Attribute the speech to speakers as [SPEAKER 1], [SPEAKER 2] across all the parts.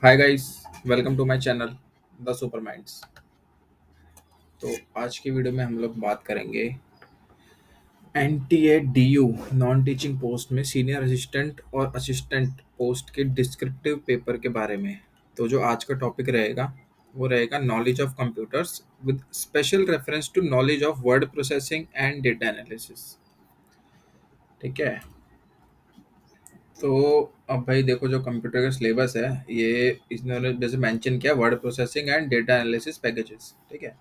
[SPEAKER 1] Hi guys, welcome to my channel the super minds. तो आज की वीडियो में हम लोग बात करेंगे NTA DU non teaching post में सीनियर असिस्टेंट और असिस्टेंट पोस्ट के डिस्क्रिप्टिव पेपर के बारे में। तो जो आज का टॉपिक रहेगा वो रहेगा knowledge of computers with special reference to knowledge of word processing and data analysis. ठीक है। तो अब भाई देखो, जो कंप्यूटर का सिलेबस है ये इन्होंने जैसे मेंशन किया, word processing and data analysis packages. ठीक है।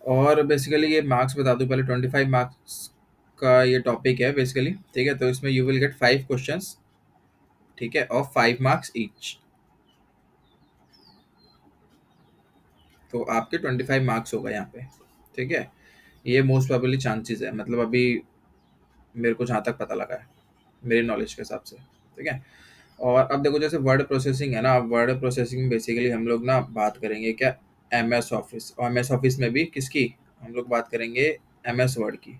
[SPEAKER 1] और बेसिकली ये मार्क्स बता दूं पहले, 25 मार्क्स का ये टॉपिक है बेसिकली। ठीक है। तो इसमें यू विल गेट 5 क्वेश्चंस। ठीक है। और 5 मार्क्स ईच। तो आपके 25 मार्क्स होगा यहाँ पे। ठीक है। ये मोस्ट प्रोबेबली चांसेस है, मतलब अभी मेरे को जहाँ तक पता लगा है मेरी नॉलेज के हिसाब से। ठीक है। और अब देखो, जैसे वर्ड प्रोसेसिंग है ना, वर्ड प्रोसेसिंग बेसिकली हम लोग ना बात करेंगे क्या, एम एस ऑफिस। और एम एस ऑफिस में भी किसकी हम लोग बात करेंगे, एम एस वर्ड की।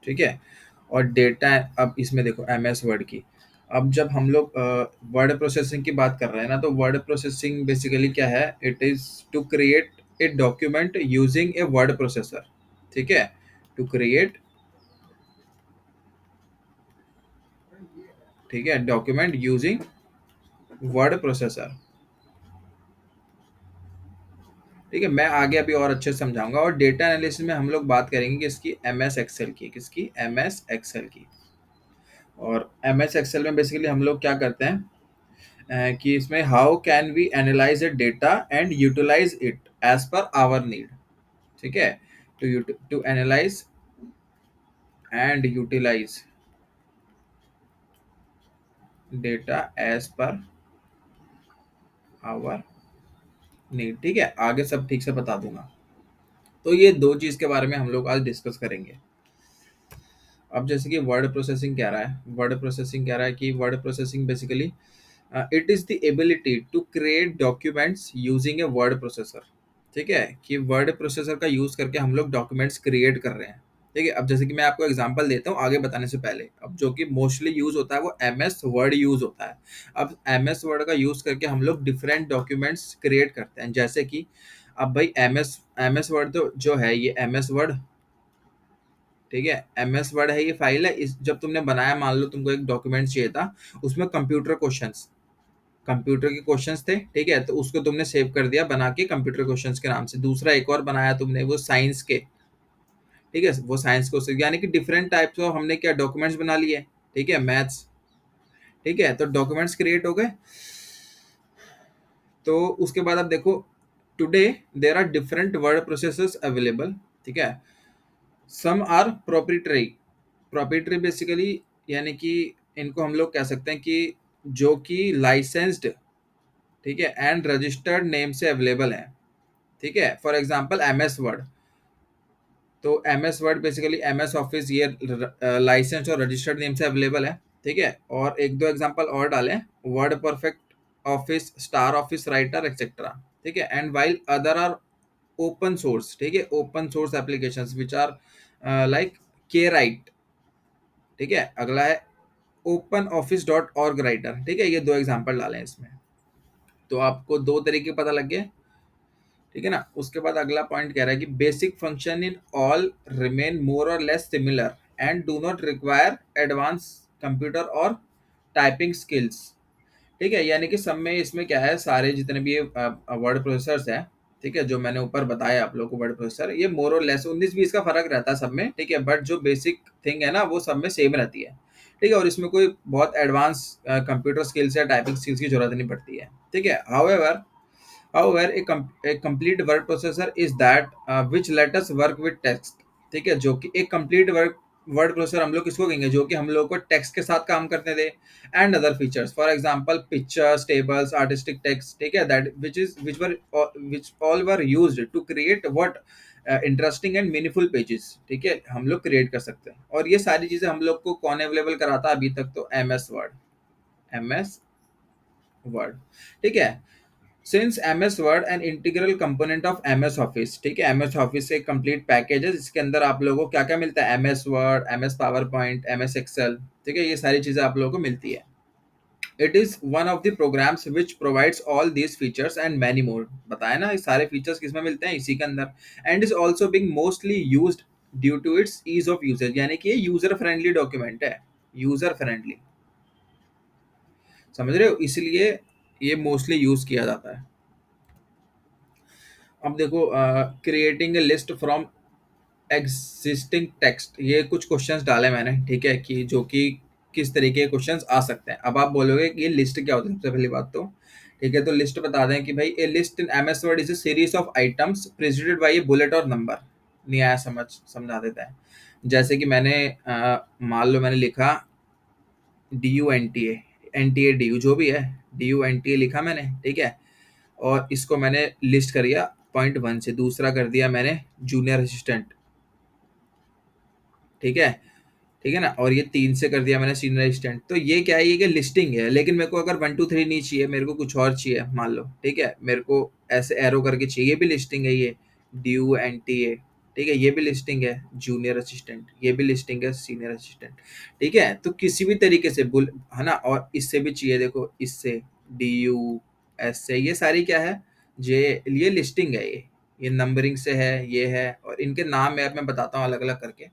[SPEAKER 1] ठीक है। और डेटा, अब इसमें देखो एम एस वर्ड की। अब जब हम लोग वर्ड प्रोसेसिंग की बात कर रहे हैं ना, तो वर्ड प्रोसेसिंग बेसिकली क्या है, it is to create a document using a word processor. ठीक है। टू क्रिएट, ठीक है, डॉक्यूमेंट यूजिंग वर्ड प्रोसेसर। ठीक है। मैं आगे अभी और अच्छे से समझाऊंगा। और डेटा एनालिसिस में हम लोग बात करेंगे कि इसकी एम एस एक्सेल की, किसकी, एम एस एक्सेल की। और एम एस एक्सेल में बेसिकली हम लोग क्या करते हैं, कि इसमें how can we analyse a data and utilise it as per our need. ठीक है। To analyse and utilise data as per our need. ठीक है। आगे सब ठीक से बता दूंगा। तो ये दो चीज के बारे में हम लोग आज डिस्कस करेंगे। अब जैसे कि वर्ड प्रोसेसिंग कह रहा है, वर्ड प्रोसेसिंग कह रहा है कि word processing basically it is the ability to create documents using a word processor. ठीक है। कि वर्ड प्रोसेसर का यूज करके हम लोग डॉक्यूमेंट्स क्रिएट कर रहे हैं। ठीक है। अब जैसे कि मैं आपको एग्जांपल देता हूँ आगे बताने से पहले। अब जो कि मोस्टली यूज होता है वो एम एस वर्ड यूज होता है। अब एम एस वर्ड का यूज करके हम लोग डिफरेंट डॉक्यूमेंट्स क्रिएट करते हैं, जैसे कि अब भाई एम एस वर्ड तो जो है ये एम एस वर्ड। ठीक है। एम एस वर्ड है, ये फाइल है। इस जब तुमने बनाया, मान लो तुमको एक डॉक्यूमेंट चाहिए था, उसमें कंप्यूटर के क्वेश्चंस थे। ठीक है। तो उसको तुमने सेव कर दिया बना के कंप्यूटर क्वेश्चंस के नाम से। दूसरा एक और बनाया तुमने, वो साइंस के। ठीक है। वो साइंस को, यानी कि डिफरेंट टाइप्स ऑफ हमने क्या डॉक्यूमेंट्स बना लिए। ठीक है। मैथ्स। ठीक है। तो डॉक्यूमेंट्स क्रिएट हो गए। तो उसके बाद अब देखो, today there are different word processors available. ठीक है। Some are प्रोप्रिटरी। प्रोप्रिटरी बेसिकली यानी कि इनको हम लोग कह सकते हैं कि जो कि लाइसेंस्ड, ठीक है, एंड रजिस्टर्ड नेम से अवेलेबल है। ठीक है। For example M S Word. तो M S Word basically M S Office ये लाइसेंस और रजिस्टर्ड नेम से अवेलेबल है। ठीक है। और एक दो एग्जांपल और डालें, Word Perfect Office, Star Office Writer etcetera. ठीक है। And while other are open source. ठीक है। Open source applications which are like के राइट। ठीक है। अगला है open office dot org writer. ठीक है। ये दो एग्जांपल डालें इसमें। तो आपको दो तरीके पता लग गए। ठीक है ना। उसके बाद अगला पॉइंट कह रहा है कि basic function in all remain more और less similar and do not require advance computer और टाइपिंग स्किल्स। ठीक है। यानी कि सब में इसमें क्या है, सारे जितने भी वर्ड प्रोसेसर्स हैं, ठीक है, जो मैंने ऊपर बताया आप लोगों को, वर्ड प्रोसेसर ये मोर और लेस 19-20 का फर्क रहता है सब में। ठीक है। बट जो बेसिक थिंग है ना वो सब में सेम रहती है। ठीक है। और इसमें कोई बहुत एडवांस कंप्यूटर स्किल्स या टाइपिंग स्किल्स की जरूरत नहीं पड़ती है। ठीक है। However, a complete word processor is that which let us work with text। ठीक है। जो कि एक complete वर्ड प्रोसेसर हम लोग किसको कहेंगे, जो कि हम लोग को टेक्स्ट के साथ काम करने दे। And other features, for example pictures, tables, artistic text. ठीक है। That which all were used to create what interesting and meaningful pages. ठीक है। हम लोग क्रिएट कर सकते हैं। और ये सारी चीजें हम लोग को कौन अवेलेबल कराता है अभी तक, तो M S Word. M S Word. ठीक है। Since M S Word an integral component of M S Office. ठीक है। एम एस ऑफिस एक कंप्लीट पैकेज है जिसके अंदर आप लोगों को क्या क्या मिलता है, M S Word, M S PowerPoint, M S Excel. ठीक है। ये सारी चीजें आप लोगों को मिलती है। It is one of the programmes which provides all these features and many more. बताया ना, ये सारे फीचर्स किसमें मिलते हैं, इसी के अंदर। And is also being mostly used due to its ease of usage, यानी कि ये यूजर फ्रेंडली डॉक्यूमेंट है, यूजर फ्रेंडली, समझ रहे हो, इसलिए ये मोस्टली यूज किया जाता है। अब देखो, creating a list from existing text, ये कुछ क्वेश्चंस डाले मैंने, ठीक है, कि जो कि किस तरीके के क्वेश्चंस आ सकते हैं। अब आप बोलोगे कि ये लिस्ट क्या होती है, सबसे पहली बात तो ठीक है, तो लिस्ट बता दें कि भाई a list in MS Word is a series of items preceded by a bullet और नंबर। नहीं आया समझ, समझा देता है। जैसे कि मैंने मान लो मैंने लिखा D U N T A D U जो भी है, D U N T A लिखा मैंने, ठीक है, और इसको मैंने लिस्ट कर दिया पॉइंट वन से, दूसरा कर दिया मैंने जूनियर असिस्टेंट, ठीक है, ठीक है ना, और ये तीन से कर दिया मैंने सीनियर असिस्टेंट। तो ये क्या है, ये कि लिस्टिंग है, लेकिन मेरे को अगर वन टू थ्री नहीं चाहिए, मेरे को कुछ और चाहिए मान लो, ठीक है, मेरे को ऐसे एरो करके चाहिए, ये भी लिस्टिंग है, ये D U N T A, ठीक है, ये भी लिस्टिंग है जूनियर असिस्टेंट, ये भी लिस्टिंग है सीनियर असिस्टेंट, ठीक है। तो किसी भी तरीके से बुल है ना, और इससे भी चाहिए, देखो इससे डी यू एस से, ये सारी क्या है, जे, ये लिस्टिंग है, ये नंबरिंग से है, ये है, और इनके नाम यार मैं बताता हूँ अलग अलग करके।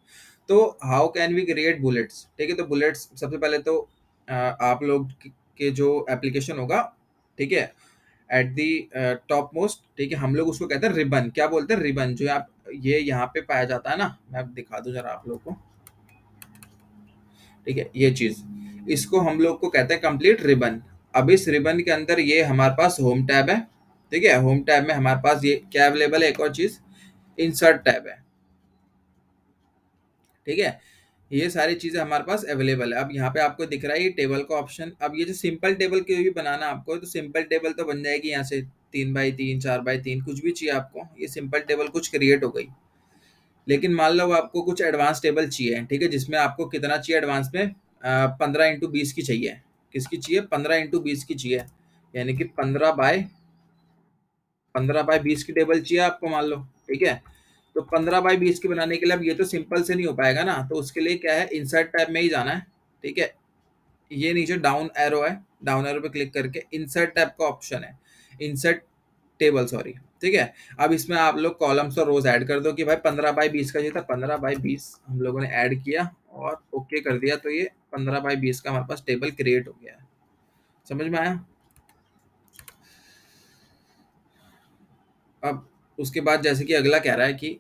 [SPEAKER 1] तो how can we create bullets, ठीक है, तो बुलेट्स सबसे पहले तो आप लोग के जो एप्लीकेशन होगा, ठीक है, एट दी टॉप मोस्ट, ठीक है, हम लोग उसको कहते हैं रिबन, क्या बोलते हैं, रिबन, जो आप ये यहाँ पे पाया जाता है ना, मैं अब दिखा दूं जरा आप लोग को, ठीक है, ये चीज, इसको हम लोग को कहते हैं कंप्लीट रिबन। अब इस रिबन के अंदर ये हमारे पास होम टैब है, ठीक है, होम टैब में हमारे पास ये क्या अवेलेबल है, एक और चीज इंसर्ट टैब है, ठीक है, ये सारी चीजें हमारे पास अवेलेबल है। अब यहाँ पे आपको दिख रहा है ये टेबल का ऑप्शन। अब ये जो सिंपल टेबल की भी बनाना आपको, तो सिंपल टेबल तो बन जाएगी यहाँ से, 3x3 4x3 कुछ भी चाहिए आपको, ये सिंपल टेबल कुछ क्रिएट हो गई। लेकिन मान लो आपको कुछ एडवांस टेबल चाहिए, ठीक है, जिसमें आपको कितना चाहिए एडवांस में, 15x20 की चाहिए, किसकी चाहिए, 15x20 की चाहिए, यानी कि 15x20 की टेबल चाहिए आपको मान लो, ठीक है। तो 15x20 की बनाने के लिए अब ये तो सिंपल से नहीं हो पाएगा ना, तो उसके लिए क्या है, इंसर्ट टैब में ही जाना है, ठीक है, ये नीचे डाउन एरो है, डाउन एरो पे क्लिक करके इंसर्ट टैब का ऑप्शन है, इंसर्ट टेबल सॉरी, ठीक है। अब इसमें आप लोग कॉलम्स और रोज ऐड कर दो कि भाई 15x20 का चाहिए था, 15x20 हम लोगों ने ऐड किया और ओके कर दिया, तो ये 15x20 का हमारे पास टेबल क्रिएट हो गया है। समझ में आया। अब उसके बाद जैसे कि अगला कह रहा है कि,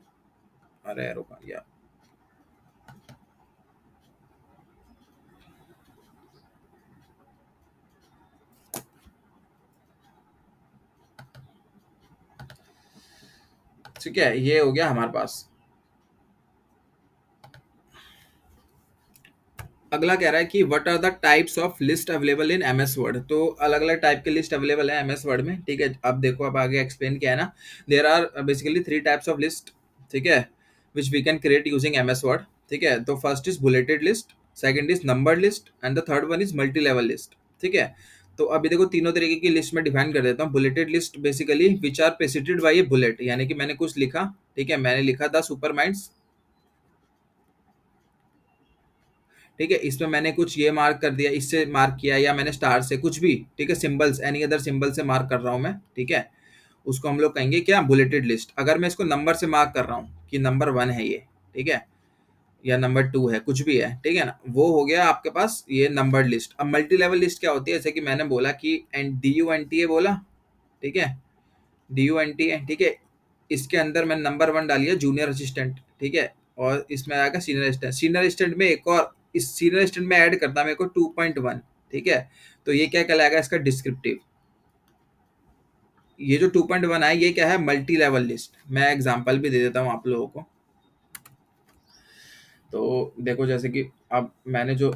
[SPEAKER 1] अरे रुका गया, ठीक है, ये हो गया हमारे पास। अगला कह रहा है कि what are the types of list available in MS Word. तो अलग अलग टाइप के लिस्ट अवेलेबल है एमएस वर्ड में, ठीक है। अब देखो, अब आगे एक्सप्लेन किया है ना, there are basically three types of list, ठीक है, which we can create using MS Word, ठीक है। तो first is bulleted list, second is number list and the third one is multi level list, ठीक है। तो अभी देखो तीनों तरीके की लिस्ट में डिफाइन कर देता हूँ। Bulleted list basically which are preceded by a bullet, यानी कि मैंने कुछ लिखा, ठीक है, मैंने लिखा द सुपर माइंड्स, ठीक है, इसमें मैंने कुछ ये मार्क कर दिया, इससे मार्क किया, या मैंने स्टार से कुछ भी, ठीक है, सिंबल्स एनी अदर सिंबल से मार्क कर रहा हूँ मैं, ठीक है, उसको हम लोग कहेंगे क्या, बुलेटेड लिस्ट। अगर मैं इसको नंबर से मार्क कर रहा हूँ कि नंबर 1 है ये, ठीक है, या नंबर 2 है, कुछ भी है, ठीक है ना, वो हो गया आपके पास ये नंबर्ड लिस्ट। अब मल्टी लेवल लिस्ट क्या होती है, जैसे कि मैंने बोला कि N D U N T A बोला, ठीक है, D U N T A, ठीक है, इसके अंदर मैंने नंबर 1 डालिए जूनियर असिस्टेंट, ठीक है, और इसमें आएगा सीनियर असिस्टेंट, सीनियर असिस्टेंट में एक और, इस सीनियर असिस्टेंट में ऐड करता मेरे को 2.1, ठीक है, तो ये क्या कहलाएगा, इसका डिस्क्रिप्टिव। ये जो 2.1 है ये क्या है, मल्टी लेवल लिस्ट। मैं एग्जांपल भी दे देता हूँ आप लोगों को। तो देखो जैसे कि अब मैंने जो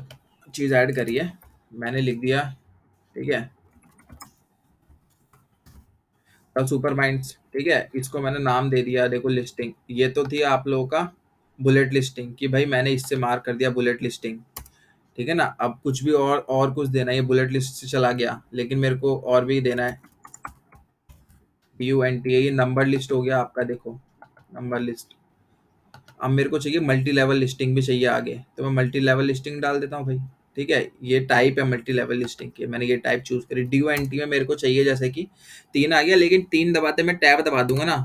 [SPEAKER 1] चीज़ ऐड करी है, मैंने लिख दिया, ठीक है, द सुपर माइंड्स, ठीक है, इसको मैंने नाम दे दिया, देखो लिस्टिंग, ये तो थी आप लोगों का बुलेट लिस्टिंग, कि भाई मैंने इससे मार्क कर दिया बुलेट लिस्टिंग, ठीक है ना। अब कुछ भी और कुछ देना है, ये बुलेट लिस्ट से चला गया, लेकिन मेरे को और भी देना है, यू एन टी, ये नंबर लिस्ट हो गया आपका, देखो नंबर लिस्ट। अब मेरे को चाहिए मल्टी लेवल लिस्टिंग भी चाहिए आगे, तो मैं मल्टी लेवल लिस्टिंग डाल देता हूँ भाई, ठीक है, ये टाइप है मल्टी लेवल लिस्टिंग की, मैंने ये टाइप चूज करी। डी एंड टी में मेरे को चाहिए जैसे कि 3 आ गया, लेकिन 3 दबाते मैं टैब दबा दूंगा ना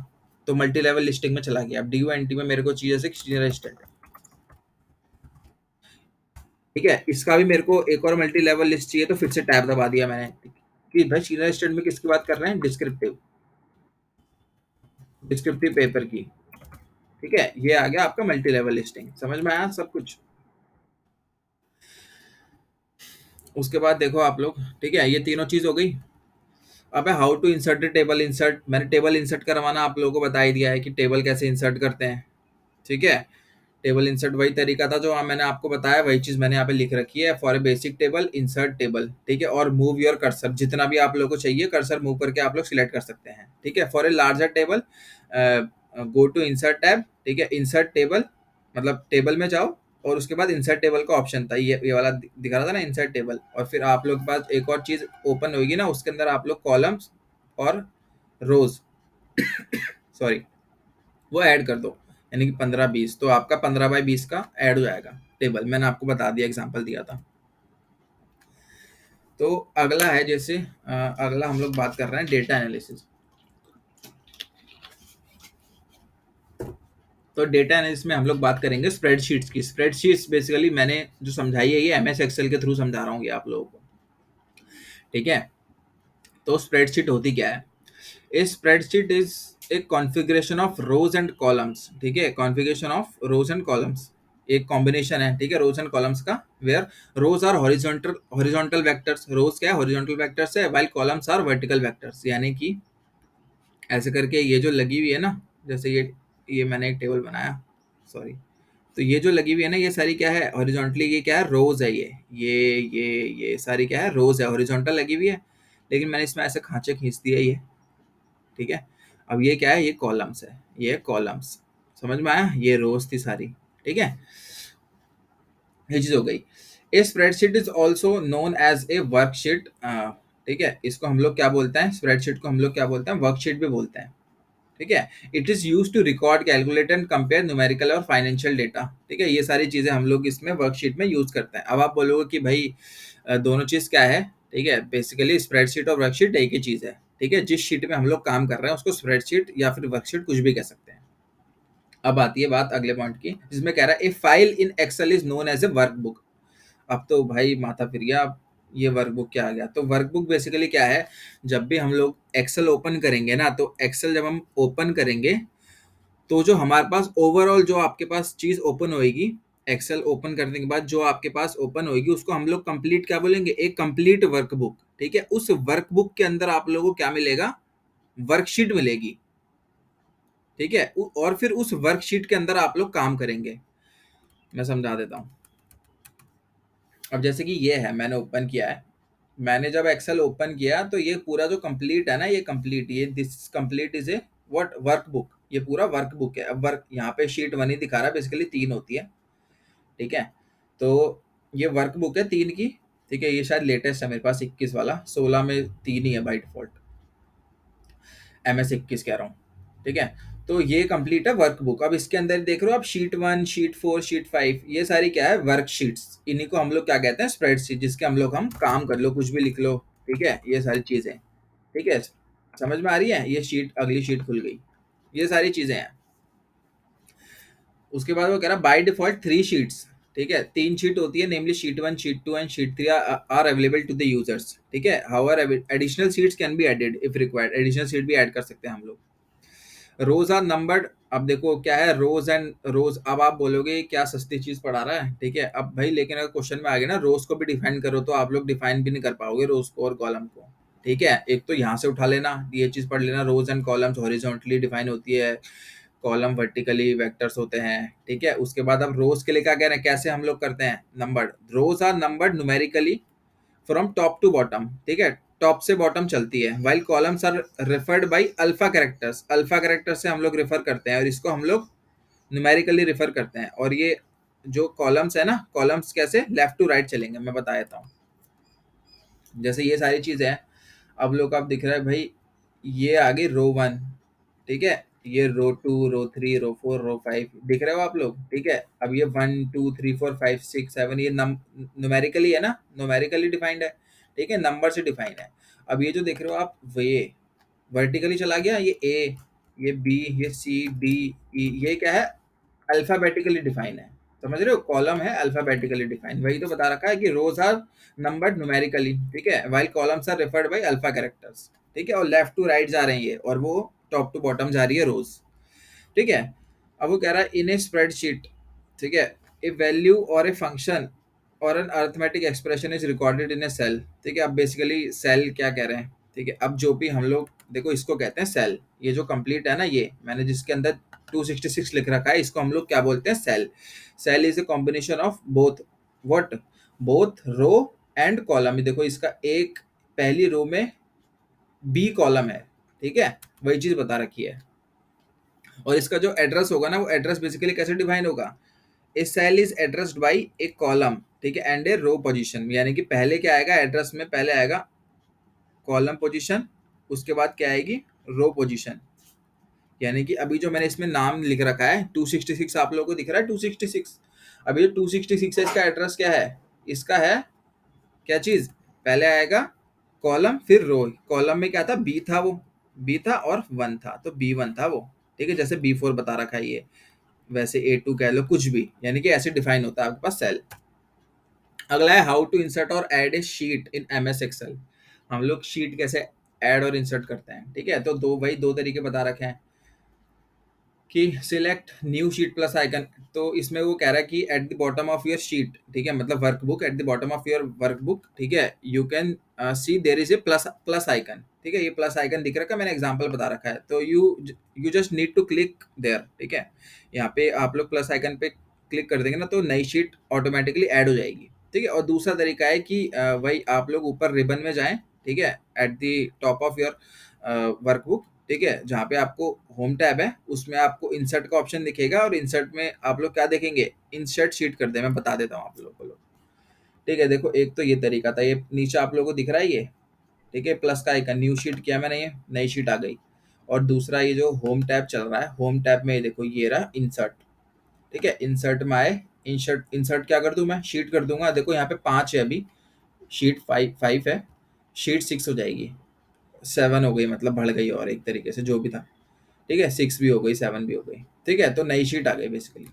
[SPEAKER 1] तो मल्टी लेवल लिस्टिंग में चला गया। अब डी एंड टी में मेरे को चाहिए जैसे श्रीनगर स्टेट, ठीक है, इसका भी मेरे को एक और मल्टी लेवल लिस्ट चाहिए तो फिर से टैब दबा दिया मैंने कि भाई श्रीनगर स्टेट में किसकी बात कर रहे हैं, डिस्क्रिप्टिव, डिस्क्रिप्टिव पेपर की। ठीक है, ये आ गया आपका मल्टी लेवल लिस्टिंग। समझ में आया सब कुछ। उसके बाद देखो आप लोग, ठीक है, ये तीनों चीज हो गई। अब है how to insert table. Insert, मैंने टेबल इंसर्ट करवाना आप लोगों को बता ही दिया है कि टेबल कैसे इंसर्ट करते हैं। ठीक है, टेबल इंसर्ट वही तरीका था जो मैंने आपको बताया, वही चीज मैंने यहाँ पे लिख रखी है। For A basic table insert table, ठीक है, और मूव योर कर्सर, जितना भी आप लोगों को चाहिए कर्सर मूव करके आप लोग सिलेक्ट कर सकते हैं। ठीक है, for a larger table go to insert tab. ठीक है, इंसर्ट टेबल मतलब टेबल में जाओ और उसके बाद इंसर्ट टेबल का ऑप्शन था, ये वाला दिखा रहा था ना, इंसर्ट टेबल। और फिर आप लोग के पास एक और चीज ओपन होगी ना, उसके अंदर आप लोग कॉलम्स और रोज सॉरी वो ऐड कर दो, यानी कि 15-20, तो आपका 15x20 का ऐड हो जाएगा टेबल। मैंने आपको बता दिया, एग्जांपल दिया था। तो अगला है जैसे अगला हम लोग बात कर रहे हैं डेटा एनालिसिस। तो डेटा एनालिसिस में हम लोग बात करेंगे स्प्रेडशीट्स की। स्प्रेडशीट्स बेसिकली मैंने जो समझाई है ये एमएस एक्सेल के थ्रू समझा रहा हूँ ये आप लोगों को। ठीक है, तो स्प्रेडशीट होती क्या है? A spreadsheet is a configuration of rows and columns. ठीक है, configuration of rows and columns एक कॉम्बिनेशन है, ठीक है, रोज एंड कॉलम्स का, where rows are horizontal horizontal vectors. Rows क्या है? हॉरिजॉन्टल वेक्टर्स है, while columns are vertical vectors. यानी कि ऐसे करके ये जो लगी हुई है ना, जैसे ये मैंने एक टेबल बनाया, सॉरी, तो ये जो लगी हुई है ना, ये सारी क्या है? हॉरिजॉन्टली ये क्या है? रोज है। ये सारी क्या है? रोज है, हॉरिजॉन्टल लगी हुई है, लेकिन मैंने इसमें ऐसे खांचे खींच दिए ये। ठीक है, अब ये क्या है? ये कॉलम्स है, ये कॉलम्स। समझ में आया? ये रोज थी सारी। ठीक है, ये चीज हो गई। A spreadsheet is also known as a worksheet. ठीक है, इसको हम लोग क्या बोलते हैं? स्प्रेडशीट को हम लोग क्या बोलते हैं? वर्कशीट भी बोलते हैं। ठीक है, it is use to record, calculate and compare numerical और फाइनेंशियल डेटा। ठीक है, ये सारी चीजें हम लोग इसमें वर्कशीट में यूज करते हैं। अब आप बोलोगे कि भाई दोनों चीज क्या है? ठीक है, बेसिकली स्प्रेडशीट और वर्कशीट एक ही चीज है। ठीक है, जिस शीट में हम लोग काम कर रहे हैं उसको स्प्रेडशीट या फिर वर्कशीट कुछ भी कह सकते हैं। अब आती है बात अगले पॉइंट की, जिसमें कह रहा है a file in Excel is known as a workbook. अब तो भाई माथा फिर गया, अब ये वर्कबुक क्या आ गया? तो वर्कबुक बेसिकली क्या है? जब भी हम लोग एक्सेल ओपन करेंगे ना, तो एक्सेल जब हम ओपन करेंगे तो जो हमारे पास ओवरऑल जो आपके पास चीज ओपन होएगी, एक्सेल ओपन करने के बाद जो आपके पास ओपन होएगी उसको हम लोग कंप्लीट क्या बोलेंगे? एक कंप्लीट वर्कबुक। ठीक है, उस वर्कबुक के अंदर आप लोगों को क्या मिलेगा? वर्कशीट मिलेगी। ठीक है, और फिर उस वर्कशीट के अंदर आप लोग काम करेंगे। मैं समझा देता हूँ। अब जैसे कि ये है, मैंने ओपन किया है, मैंने जब एक्सेल ओपन किया तो ये पूरा जो कंप्लीट है ना, ये कंप्लीट, ये this complete is a what? Workbook. ये पूरा वर्कबुक है। अब वर्क यहाँ पे शीट 1 ही दिखा रहा है, बेसिकली 3 होती है। ठीक है, तो ये वर्कबुक है 3 की। ठीक है, ये शायद लेटेस्ट है मेरे पास 21 वाला, 16 में 3 ही है बाई डिफॉल्ट, MS 21 कह रहा हूँ। ठीक है, तो ये कंप्लीट है वर्कबुक। अब इसके अंदर देख रहे हो आप, शीट 1, शीट 4, शीट 5, ये सारी क्या है? वर्कशीट्स। इन्हीं को हम लोग क्या कहते हैं? स्प्रेडशीट, जिसके हम काम कर लो, कुछ भी लिख लो। ठीक है, ये सारी चीजें। ठीक है, समझ में आ रही है? ये शीट, अगली शीट खुल गई, ये सारी चीजें हैं। उसके बाद वो कह रहा है बाय डिफॉल्ट 3 शीट्स। ठीक है, 3 शीट होती है, namely sheet 1, sheet 2 and sheet 3 are available to the users. ठीक है, however additional sheets can be added if required. Additional sheet भी ऐड कर सकते हैं हम लोग। Rows are numbered. अब देखो क्या है रोज एंड रोज। अब आप बोलोगे क्या सस्ती चीज पढ़ा रहा है? ठीक है, अब भाई लेकिन अगर क्वेश्चन में आ गया ना रोज को भी डिफाइन करो, तो आप लोग डिफाइन भी नहीं कर पाओगे रोज को और कॉलम को। ठीक है, एक तो यहाँ से उठा लेना, ये चीज पढ़ लेना, रोज एंड कॉलम्स हॉरिजॉन्टली डिफाइन होती है, कॉलम वर्टिकली वेक्टर्स होते हैं। ठीक है, उसके बाद अब रोज के लिए क्या कह रहे हैं, कैसे हम लोग करते हैं? Numbered. Rows are numbered numerically from top to bottom. ठीक है, टॉप से बॉटम चलती है। While columns are referred by alpha characters. Alpha character से हम लोग रेफर करते हैं और इसको हम लोग न्यूमेरिकली रेफर करते हैं। और ये जो कॉलम्स है ना, कॉलम्स कैसे लेफ्ट टू राइट चलेंगे, मैं बता देता हूँ। जैसे ये सारी चीजें हैं, अब लोग आप दिख रहा है भाई, ये आ गई रो 1। ठीक है, ये रो 2 रो 3 रो 4 रो 5 दिख रहे हो आप लोग, ठीक है। अब ये 1 2 3 4 5 6 7 ये नम न्यूमेरिकली है ना, न्यूमेरिकली डिफाइंड है, ठीक है, नंबर से डिफाइन है। अब ये जो देख रहे हो आप, वो ये वर्टिकली चला गया, ये ए, ये बी, ये सी डी ई, ये क्या है, अल्फाबेटिकली डिफाइन है। समझ रहे हो, कॉलम है अल्फाबेटिकली डिफाइन, वही तो बता रखा है कि रोज आर नंबर्ड न्यूमेरिकली, ठीक है, while columns are referred by alpha characters, ठीक है, और लेफ्ट टू राइट जा रहे हैं ये, और वो टॉप टू बॉटम जा रही है रोज, ठीक है। अब वो कह रहा है इन ए स्प्रेडशीट, ठीक है, ए वैल्यू और ए फंक्शन और an arithmetic expression is recorded in a cell, ठीक है। अब बेसिकली सेल क्या कह रहे हैं, ठीक है। अब जो भी हम लोग देखो इसको कहते हैं सेल, ये जो कंप्लीट है ना, ये मैंने जिसके अंदर 266 लिख रखा है, इसको हम लोग क्या बोलते हैं, cell. Cell is a combination of both what, both row and column. देखो इसका एक पहली रो में बी कॉलम है, ठीक है, वही चीज बता रखी है। और इसका जो एड्रेस होगा ना, वो एड्रेस बेसिकली कैसे डिफाइन होगा, a cell is addressed by a column, ठीक है, एंड ए रो पोजीशन, यानी कि पहले क्या आएगा एड्रेस में, पहले आएगा कॉलम पोजीशन, उसके बाद क्या आएगी, रो पोजीशन। यानी कि अभी जो मैंने इसमें नाम लिख रखा है 266, आप लोगों को दिख रहा है 266, अभी जो 266 है इसका एड्रेस क्या है, इसका है क्या चीज, पहले आएगा कॉलम फिर रो, कॉलम में क्या था, बी था, वो बी था और 1 था, तो B1 था वो, ठीक है, जैसे B4 बता रखा है ये, वैसे A2 कह लो, कुछ भी, यानी कि ऐसे डिफाइन होता है आपके पास सेल। अगला है हाउ टू इंसर्ट और add a sheet in MS Excel. हम लोग शीट कैसे ऐड और इंसर्ट करते हैं, ठीक है, तो दो तरीके बता रखे हैं कि select new sheet plus icon. तो इसमें वो कह रहा है कि at the bottom of your sheet, ठीक है, मतलब workbook, at the bottom of your workbook, ठीक है, you can see there is a plus plus icon, ठीक है, ये प्लस आइकन दिख रखा है, मैंने एग्जांपल बता रखा है, तो you just need to click there, ठीक है, यहाँ पे आप लोग प्लस आइकन पे क्लिक कर देंगे ना, तो नई शीट ऑटोमेटिकली ऐड हो जाएगी, ठीक है। और दूसरा तरीका है कि वही आप लोग ऊपर रिबन में जाएं, ठीक है, at the top of your workbook, ठीक है, जहाँ पे आपको होम टैब है, उसमें आपको इंसर्ट का ऑप्शन दिखेगा, और इंसर्ट में आप लोग क्या देखेंगे, इंसर्ट शीट कर दे, मैं बता देता हूँ आप लोगों को, ठीक है। देखो एक तो ये तरीका था, ये नीचे आप लोगों को दिख रहा है ये, ठीक है, प्लस का आइकन, न्यू शीट किया मैंने, ये नई शीट आ गई। और दूसरा ये जो होम टैब चल रहा है, होम टैब में ये देखो ये रहा इंसर्ट, ठीक है, इंसर्ट में आए, इंसर्ट इंसर्ट क्या कर दूं मैं, शीट कर दूंगा, देखो यहाँ पे 5 है अभी, शीट 5 है, शीट 6 हो जाएगी, 7 हो गई, मतलब बढ़ गई, और एक तरीके से जो भी था, ठीक है, 6 भी हो गई, 7 भी हो गई, ठीक है, तो नई शीट आ गई बेसिकली।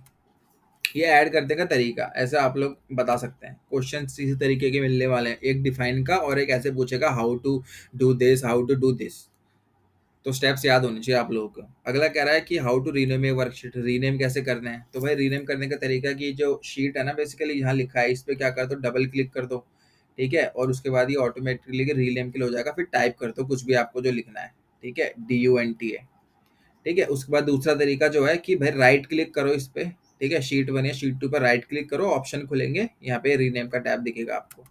[SPEAKER 1] ये ऐड करने का तरीका ऐसा आप लोग बता सकते हैं, क्वेश्चन इसी तरीके के मिलने वाले हैं, एक डिफाइन का और एक ऐसे पूछेगा how to do this, how to do this, तो स्टेप्स याद होने चाहिए आप लोगों को। अगला कह रहा है कि how to rename a worksheet, rename कैसे करना है, तो भाई रीनेम करने का तरीका कि जो शीट है ना, बेसिकली यहाँ लिखा है, इस पर क्या कर दो, डबल क्लिक कर दो, ठीक है, और उसके बाद ये ऑटोमेटिकली रीनेम के लिए हो जाएगा, फिर टाइप कर दो कुछ भी आपको जो लिखना है, ठीक है, DUNTA, ठीक है। उसके बाद दूसरा तरीका जो है कि भाई राइट क्लिक करो इस पे, ठीक है, शीट 1 या शीट 2 पर राइट क्लिक करो, ऑप्शन खुलेंगे, यहाँ पे रीनेम का टैब दिखेगा आपको,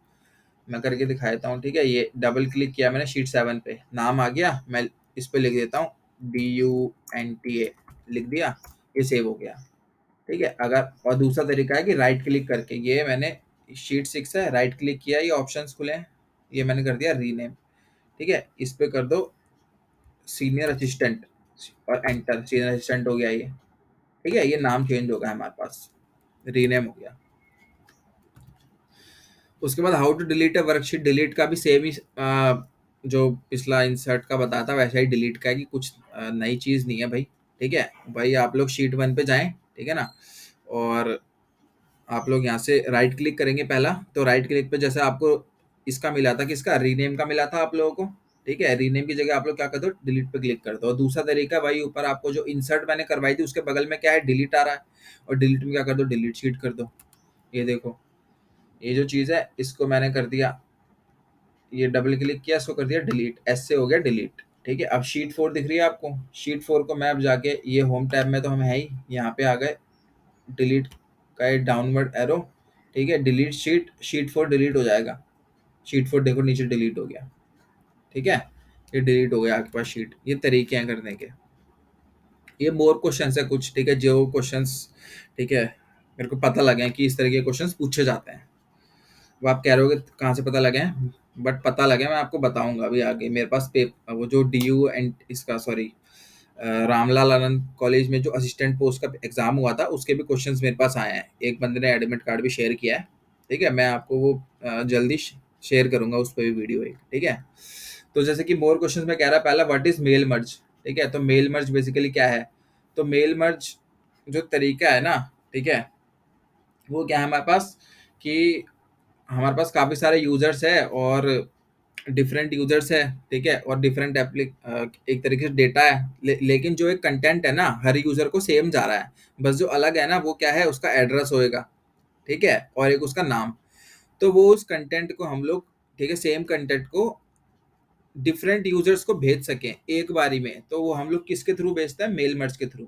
[SPEAKER 1] मैं करके दिखा देता हूँ, ठीक है, ये डबल क्लिक किया मैंने शीट 7 पे, नाम आ गया, मैं इस पे लिख देता हूँ DUNTA, लिख दिया, ये सेव हो गया, ठीक है। अगर और दूसरा तरीका है कि राइट क्लिक करके, ये मैंने शीट 6 है, राइट क्लिक किया, ये ऑप्शंस खुले हैं, ये मैंने कर दिया रीनेम, ठीक है, इस पे कर दो सीनियर असिस्टेंट, और एंटर, सीनियर असिस्टेंट हो गया ये, ठीक है, ये नाम चेंज होगा हमारे पास, रीनेम हो गया। उसके बाद how to delete a worksheet, delete का भी सेम ही जो पिछला इंसर्ट का बताया था वैसा ही डिलीट का है, कि कुछ नई चीज़ नहीं है भाई, ठीक है। भाई आप लोग शीट 1 पे जाएं, ठीक है ना, और आप लोग यहाँ से राइट क्लिक करेंगे पहला, तो राइट क्लिक पे जैसे आपको इसका मिला था, किसका, रीनेम का मिला था आप लोगों को, ठीक है, रीनेम की जगह आप लोग क्या कर दो, डिलीट पे क्लिक कर दो। और दूसरा तरीका भाई, ऊपर आपको जो इंसर्ट मैंने करवाई थी उसके बगल में क्या है, डिलीट आ रहा है, और डिलीट में क्या कर दो, डिलीट शीट कर दो, ये देखो, ये जो चीज़ है इसको मैंने कर दिया, ये डबल क्लिक किया, इसको कर दिया डिलीट, एस से हो गया डिलीट, ठीक है। अब शीट 4 दिख रही है आपको, शीट 4 को मैं अब जाके, ये होम टैब में तो हम है ही, यहाँ पे आ गए, डिलीट का ये डाउनवर्ड एरो, ठीक है, डिलीट शीट 4 डिलीट हो जाएगा, शीट 4 देखो नीचे डिलीट हो गया, ठीक है, ये डिलीट हो गया आपके पास शीट। ये तरीके हैं करने के, ये मोर क्वेश्चन है कुछ, ठीक है, जो क्वेश्चंस, ठीक है, मेरे को पता लगे हैं कि इस तरह के क्वेश्चंस पूछे जाते हैं। वो आप कह रहे हो कहाँ से पता लगे हैं, बट पता लगे मैं आपको बताऊंगा अभी आगे, मेरे पास वो जो DU एंड इसका, सॉरी, रामलाल आनंद कॉलेज में जो असिस्टेंट पोस्ट का एग्जाम हुआ था उसके भी क्वेश्चंस मेरे पास आए हैं। एक बंदे ने एडमिट कार्ड भी शेयर किया है। ठीक है, मैं आपको वो जल्दी शेयर करूंगा उस पर भी वीडियो एक। ठीक है, तो जैसे कि मोर क्वेश्चंस में कह रहा है पहला व्हाट इज मेल मर्ज। ठीक है, तो मेल मर्ज बेसिकली क्या है। तो मेल मर्ज जो तरीका है ना, ठीक है, वो क्या है हमारे पास कि हमारे पास काफ़ी सारे यूजर्स है और डिफरेंट यूजर्स है। ठीक है, और डिफरेंट एप्लिक एक तरीके से डेटा है, लेकिन जो एक कंटेंट है ना हर यूजर को सेम जा रहा है। बस जो अलग है ना वो क्या है, उसका एड्रेस होएगा। ठीक है, और एक उसका नाम। तो वो उस कंटेंट को हम लोग, ठीक है, सेम कंटेंट को डिफरेंट यूजर्स को भेज सकें एक बारी में, तो वो हम लोग किसके थ्रू भेजते हैं, मेल मर्ज के थ्रू।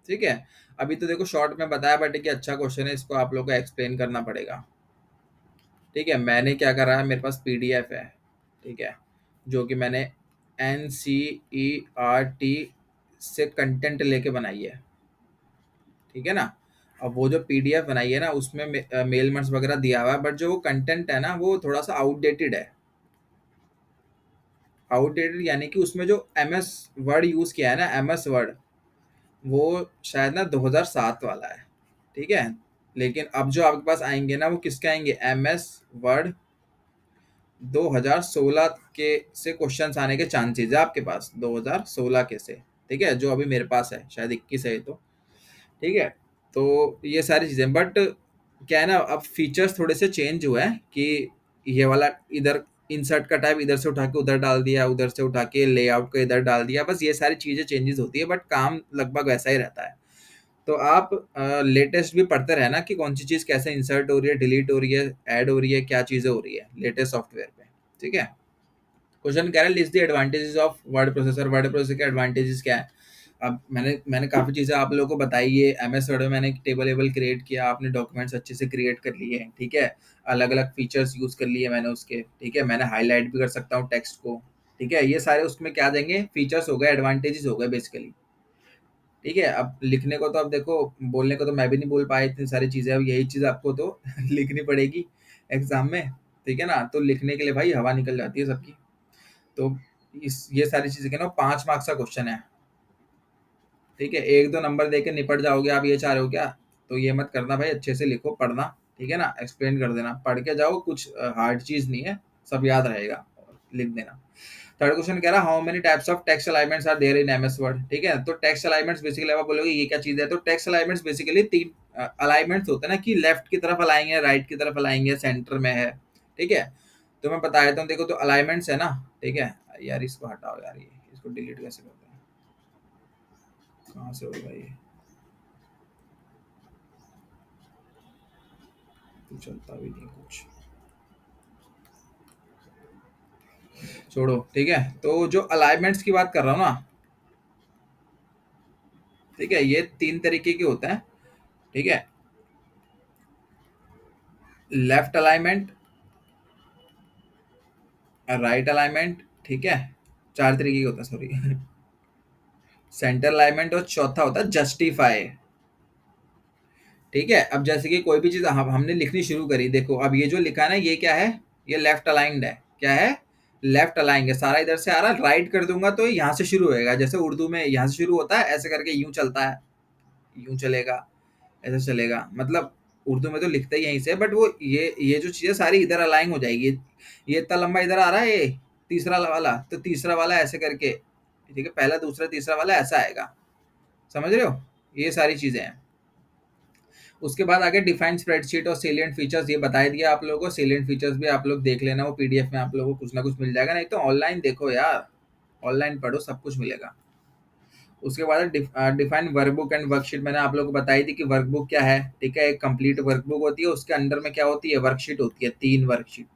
[SPEAKER 1] ठीक है, अभी तो देखो शॉर्ट में बताया, बट एक अच्छा क्वेश्चन है, इसको आप लोग को एक्सप्लेन करना पड़ेगा। ठीक है, मैंने क्या करा है, मेरे पास पीडीएफ है। ठीक है, जो कि मैंने NCERT से कंटेंट लेके बनाई है। ठीक है ना, अब वो जो पीडीएफ बनाई है ना उसमें मेल मर्ज वगैरह दिया हुआ है, बट जो वो कंटेंट है ना वो थोड़ा सा आउटडेटेड है। आउटडेटेड यानी कि उसमें जो MS वर्ड यूज़ किया है ना, MS वर्ड, वो शायद ना 2007 वाला है। ठीक है, लेकिन अब जो आपके पास आएंगे ना वो किसके आएंगे, MS वर्ड 2016 के से क्वेश्चंस आने के चांसेस है आपके पास, 2016 के से। ठीक है, जो अभी मेरे पास है शायद 21 है ये तो। ठीक है, तो ये सारी चीज़ें, बट क्या है ना, अब फीचर्स थोड़े से चेंज हुए हैं कि ये वाला इधर इंसर्ट का टाइप इधर से उठा के उधर डाल दिया, उधर से उठा के लेआउट को इधर डाल दिया, बस ये सारी चीज़ें चेंजेस होती है, बट काम लगभग वैसा ही रहता है। तो आप लेटेस्ट भी पढ़ते रहना कि कौन सी चीज़ कैसे इंसर्ट हो रही है, डिलीट हो रही है, ऐड हो रही है, क्या चीज़ें हो रही है लेटेस्ट सॉफ्टवेयर पे। ठीक है, क्वेश्चन कह रहा है list the advantages of word processor. Word processor के एडवांटेजेस क्या है। अब मैंने काफ़ी चीज़ें आप लोगों को बताई है। MS वर्ड में मैंने एक टेबल वेबल क्रिएट किया, आपने डॉक्यूमेंट्स अच्छे से क्रिएट कर लिए हैं। ठीक है, अलग अलग फीचर्स यूज़ कर लिए मैंने उसके। ठीक है, मैंने हाईलाइट भी कर सकता हूँ टेक्स्ट को। ठीक है, ये सारे उसमें क्या देंगे, फीचर्स हो गए, एडवांटेजेस हो गए बेसिकली। ठीक है, अब लिखने को तो अब देखो, बोलने को तो मैं भी नहीं बोल पाया इतनी सारी चीज़ें, अब यही चीज़ आपको तो लिखनी पड़ेगी एग्जाम में। ठीक है ना, तो लिखने के लिए भाई हवा निकल जाती है सबकी। तो इस ये सारी चीज़ें के ना 5 मार्क्स का क्वेश्चन है। ठीक है, 1-2 नंबर देके निपट जाओगे, आप ये चाह रहे हो क्या? तो ये मत करना भाई, अच्छे से लिखो, पढ़ना। ठीक है ना, एक्सप्लेन कर देना, पढ़ के जाओ, कुछ हार्ड चीज़ नहीं है, सब याद रहेगा, लिख देना। थर्ड क्वेश्चन कह रहा है how many types of text alignments are there in MS Word. ठीक है, तो टेक्स्ट अलाइनमेंट्स बेसिकली आप बोलोगे ये क्या चीज़ है, तो टेक्स्ट अलाइनमेंट्स बेसिकली 3 अलाइनमेंट्स होते हैं ना, कि लेफ्ट की तरफ अलाएंगे, राइट की तरफ अलाएंगे, सेंटर में है। ठीक है, तो मैं बता देता हूँ, देखो तो अलाइनमेंट्स है ना। ठीक है, यार इसको हटाओ यार, ये इसको डिलीट कैसे करते हैं, कहाँ से होगा ये, तो चलता भी नहीं कुछ, छोड़ो। ठीक है, तो जो अलाइनमेंट्स की बात कर रहा हूँ ना, ठीक है, ये 3 तरीके के होते हैं। ठीक है, लेफ्ट अलाइनमेंट, राइट अलाइनमेंट। ठीक है, 4 तरीके के होता है, सॉरी। सेंटर अलाइनमेंट, और चौथा होता है जस्टिफाई। ठीक है, अब जैसे कि कोई भी चीज़ हमने लिखनी शुरू करी, देखो अब ये जो लिखा है ना ये क्या है, ये लेफ्ट अलाइंड है। क्या है, लेफ्ट अलाइंग है, सारा इधर से आ रहा है, राइट कर दूंगा तो यहाँ से शुरू होएगा, जैसे उर्दू में यहाँ से शुरू होता है, ऐसे करके यूं चलता है, यूं चलेगा, ऐसे चलेगा, मतलब उर्दू में तो लिखते ही यहीं से, बट वो ये जो चीज़ें सारी इधर अलाइन हो जाएगी। ये इतना लंबा इधर आ रहा है, ये तीसरा वाला, तो तीसरा वाला ऐसे करके, ठीक है, पहला दूसरा तीसरा वाला ऐसा आएगा। समझ रहे हो, ये सारी चीज़ें हैं। उसके बाद आगे डिफाइन स्प्रेडशीट और सेलिएंट फीचर्स, ये बता दिया आप लोगों को। सेलिएंट फीचर्स भी आप लोग देख लेना, वो पीडीएफ में आप लोगों को कुछ ना कुछ मिल जाएगा, नहीं तो ऑनलाइन देखो यार, ऑनलाइन पढ़ो, सब कुछ मिलेगा। उसके बाद डिफाइन वर्कबुक एंड वर्कशीट, मैंने आप लोगों को बताई थी कि वर्कबुक क्या है। ठीक है, एक कंप्लीट वर्कबुक होती है, उसके अंदर में क्या होती है, वर्कशीट होती है, 3 वर्कशीट।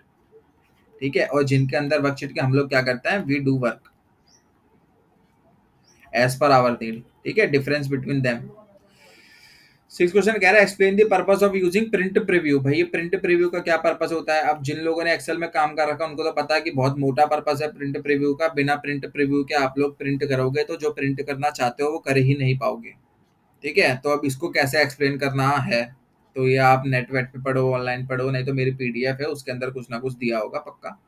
[SPEAKER 1] ठीक है, और जिनके अंदर वर्कशीट के हम लोग क्या करते हैं, we do work as per our need. ठीक है, डिफरेंस बिटवीन देम। 6 क्वेश्चन कह रहा है explain the purpose of using print preview. भाई ये प्रिंट प्रीव्यू का क्या पर्पस होता है। अब जिन लोगों ने एक्सेल में काम कर रखा है उनको तो पता है कि बहुत मोटा पर्पस है प्रिंट प्रीव्यू का। बिना प्रिंट प्रीव्यू के आप लोग प्रिंट करोगे तो जो प्रिंट करना चाहते हो वो कर ही नहीं पाओगे। ठीक है, तो अब इसको कैसे एक्सप्लेन करना है, तो ये आप नेट वेट पे पढ़ो, ऑनलाइन पढ़ो, नहीं तो मेरी पीडीएफ है उसके अंदर कुछ ना कुछ दिया होगा पक्का।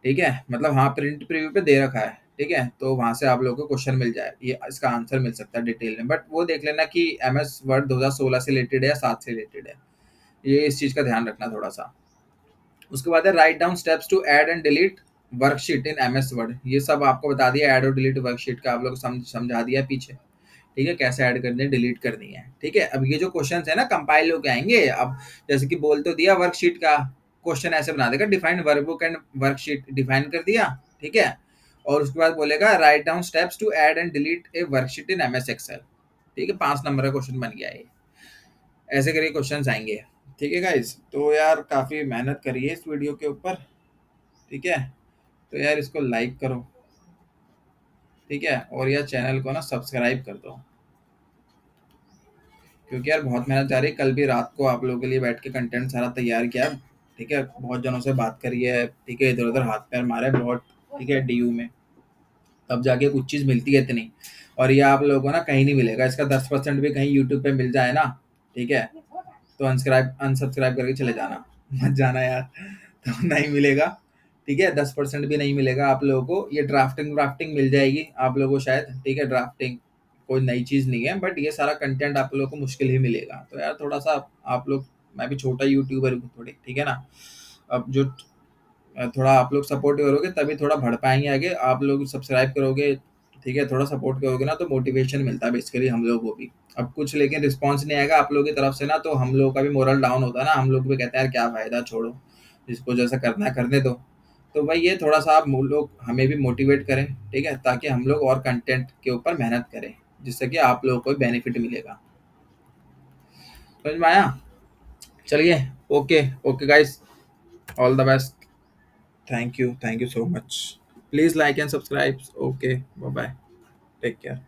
[SPEAKER 1] ठीक है, मतलब हाँ प्रिंट प्रीव्यू पे दे रखा है। ठीक है? तो वहाँ से आप लोगों को क्वेश्चन मिल जाए, ये इसका आंसर मिल सकता है डिटेल में, बट वो देख लेना कि एमएस वर्ड 2016 से रिलेटेड है या 7 से रिलेटेड है। ये इस चीज़ का ध्यान रखना थोड़ा-सा। उसके बाद है write down steps to add and delete worksheet in MS Word. ये सब आपको बता दिया, ऐड और डिलीट वर्कशीट का आप लोग समझा दिया पीछे। ठीक है, कैसे ऐड करनी है, डिलीट करनी है। ठीक है, अब ये जो क्वेश्चन है ना कंपाइल होके आएंगे। अब जैसे कि बोल तो दिया वर्कशीट का, क्वेश्चन ऐसे बना देगा, define workbook and worksheet define कर दिया। ठीक है, और उसके बाद बोलेगा write down steps to add and delete a worksheet in MS Excel. ठीक है, 5 नंबर का क्वेश्चन बन गया ये। ऐसे करके क्वेश्चन आएंगे। ठीक है गाइज, तो यार काफ़ी मेहनत करिए इस वीडियो के ऊपर। ठीक है, तो यार इसको लाइक करो। ठीक है, और यार चैनल को ना सब्सक्राइब कर दो, क्योंकि यार बहुत मेहनत जा रही है। कल भी रात को आप लोगों के लिए बैठ के कंटेंट सारा तैयार किया। ठीक है, बहुत जनों से बात करी है। ठीक है, इधर उधर हाथ पैर मारे बहुत। ठीक है, डीयू में तब जाके कुछ चीज़ मिलती है इतनी। और ये आप लोगों को ना कहीं नहीं मिलेगा, इसका 10% भी कहीं यूट्यूब पे मिल जाए ना, ठीक है, तो अनसब्सक्राइब करके चले जाना। मत जाना यार, तो नहीं मिलेगा। ठीक है, 10% भी नहीं मिलेगा आप लोगों को। ये ड्राफ्टिंग ड्राफ्टिंग मिल जाएगी आप लोगों को शायद। ठीक है, ड्राफ्टिंग कोई नई चीज़ नहीं है, बट ये सारा कंटेंट आप लोगों को मुश्किल ही मिलेगा। तो यार थोड़ा सा आप लोग, मैं भी छोटा यूट्यूबर हूँ थोड़ी, ठीक है ना। अब जो थोड़ा आप लोग सपोर्ट करोगे तभी थोड़ा बढ़ पाएंगे आगे। आप लोग सब्सक्राइब करोगे, ठीक है, थोड़ा सपोर्ट करोगे ना, तो मोटिवेशन मिलता है बेसिकली हम लोगों को भी। अब कुछ लेकिन रिस्पॉन्स नहीं आएगा आप लोगों की तरफ से ना, तो हम लोगों का भी मोरल डाउन होता है ना। हम लोग भी कहते हैं यार क्या फ़ायदा, छोड़ो, जिसको जैसा करना है करने दो। तो भाई ये थोड़ा सा आप लोग हमें भी मोटिवेट करें, ठीक है, ताकि हम लोग और कंटेंट के ऊपर मेहनत करें, जिससे कि आप लोगों को बेनिफिट मिलेगा। समझ में आया? चलिए, okay okay guys, all the best. Thank you so much. Please like and subscribe. Okay, bye bye, take care.